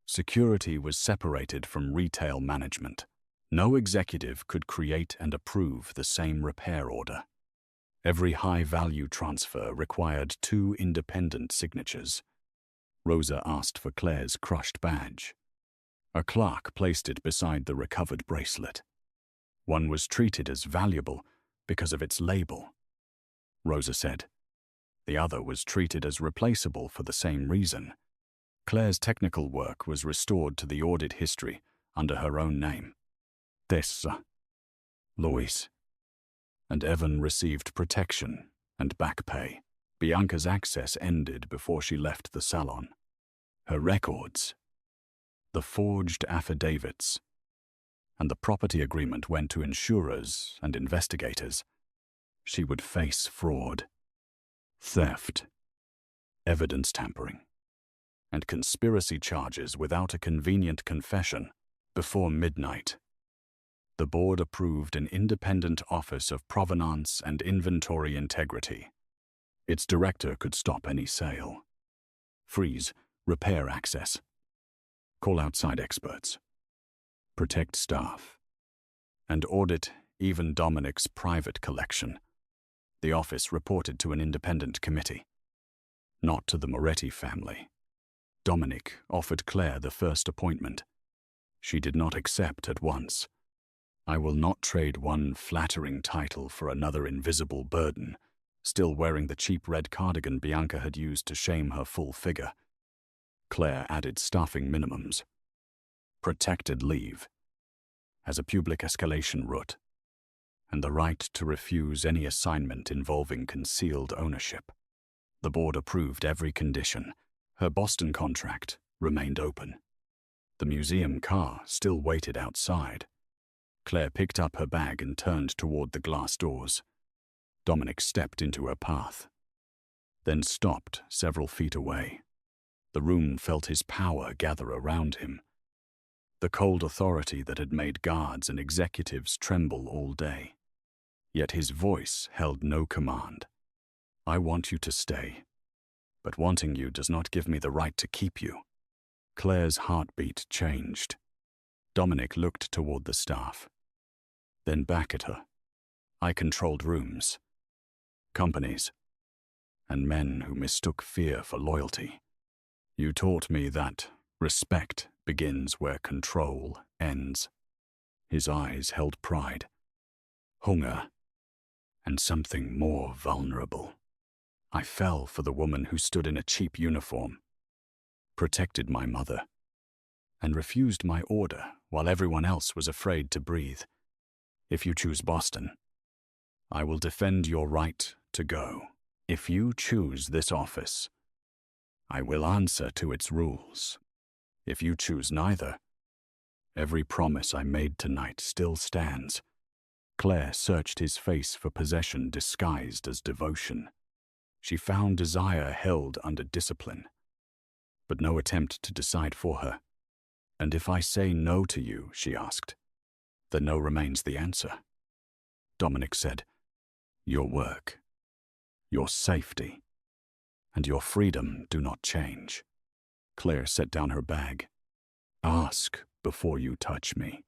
Security was separated from retail management. No executive could create and approve the same repair order. Every high-value transfer required 2 independent signatures. Rosa asked for Claire's crushed badge. A clerk placed it beside the recovered bracelet. One was treated as valuable because of its label, Rosa said. The other was treated as replaceable for the same reason. Claire's technical work was restored to the audit history under her own name. Tessa, Lois, and Evan received protection and back pay. Bianca's access ended before she left the salon. Her records, the forged affidavits, and the property agreement went to insurers and investigators. She would face fraud, theft, evidence tampering, and conspiracy charges without a convenient confession. Before midnight, the board approved an independent Office of Provenance and Inventory Integrity. Its director could stop any sale, freeze repair access, call outside experts, protect staff, and audit even Dominic's private collection. The office reported to an independent committee, not to the Moretti family. Dominic offered Claire the first appointment. She did not accept at once. I will not trade one flattering title for another invisible burden, still wearing the cheap red cardigan Bianca had used to shame her full figure. Claire added staffing minimums, protected leave, as a public escalation route, and the right to refuse any assignment involving concealed ownership. The board approved every condition. Her Boston contract remained open. The museum car still waited outside. Claire picked up her bag and turned toward the glass doors. Dominic stepped into her path, then stopped several feet away. The room felt his power gather around him, the cold authority that had made guards and executives tremble all day. Yet his voice held no command. I want you to stay, but wanting you does not give me the right to keep you. Claire's heartbeat changed. Dominic looked toward the staff, then back at her. I controlled rooms, companies, and men who mistook fear for loyalty. You taught me that respect begins where control ends. His eyes held pride, hunger, and something more vulnerable. I fell for the woman who stood in a cheap uniform, protected my mother, and refused my order while everyone else was afraid to breathe. If you choose Boston, I will defend your right to go. If you choose this office, I will answer to its rules. If you choose neither, every promise I made tonight still stands. Claire searched his face for possession disguised as devotion. She found desire held under discipline, but no attempt to decide for her. And if I say no to you, she asked, then no remains the answer. Dominic said, your work, your safety, and your freedom do not change. Claire set down her bag. Ask before you touch me.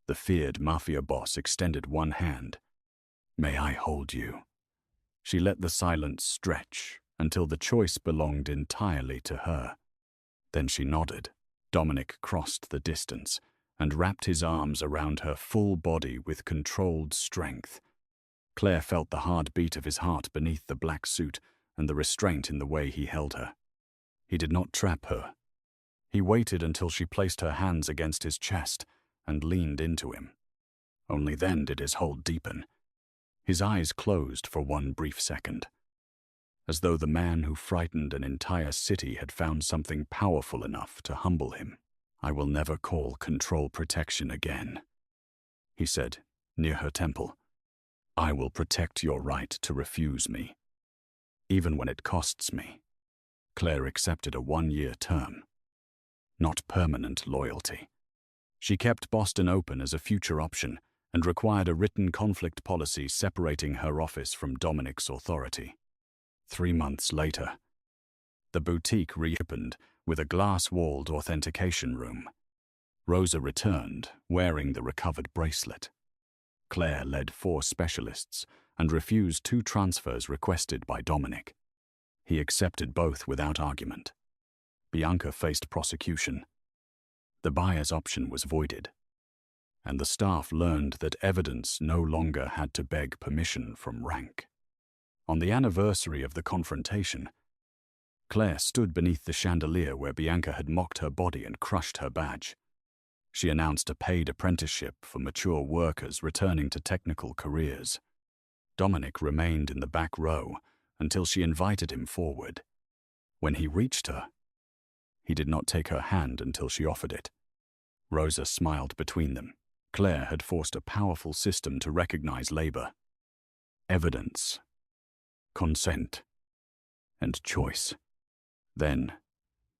The feared Mafia boss extended one hand. May I hold you? She let the silence stretch until the choice belonged entirely to her. Then she nodded. Dominic crossed the distance and wrapped his arms around her full body with controlled strength. Claire felt the hard beat of his heart beneath the black suit and the restraint in the way he held her. He did not trap her. He waited until she placed her hands against his chest and leaned into him. Only then did his hold deepen. His eyes closed for one brief second, as though the man who frightened an entire city had found something powerful enough to humble him. I will never call control protection again, he said, near her temple. I will protect your right to refuse me, even when it costs me. Claire accepted a 1-year term, not permanent loyalty. She kept Boston open as a future option and required a written conflict policy separating her office from Dominic's authority. 3 months later, the boutique reopened with a glass-walled authentication room. Rosa returned, wearing the recovered bracelet. Claire led 4 specialists and refused 2 transfers requested by Dominic. He accepted both without argument. Bianca faced prosecution. The buyer's option was voided, and the staff learned that evidence no longer had to beg permission from rank. On the anniversary of the confrontation, Claire stood beneath the chandelier where Bianca had mocked her body and crushed her badge. She announced a paid apprenticeship for mature workers returning to technical careers. Dominic remained in the back row until she invited him forward. When he reached her, he did not take her hand until she offered it. Rosa smiled between them. Claire had forced a powerful system to recognize labor, evidence, consent, and choice. Then,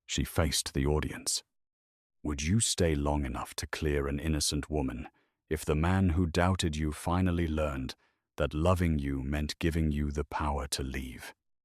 she faced the audience. Would you stay long enough to clear an innocent woman if the man who doubted you finally learned that loving you meant giving you the power to leave?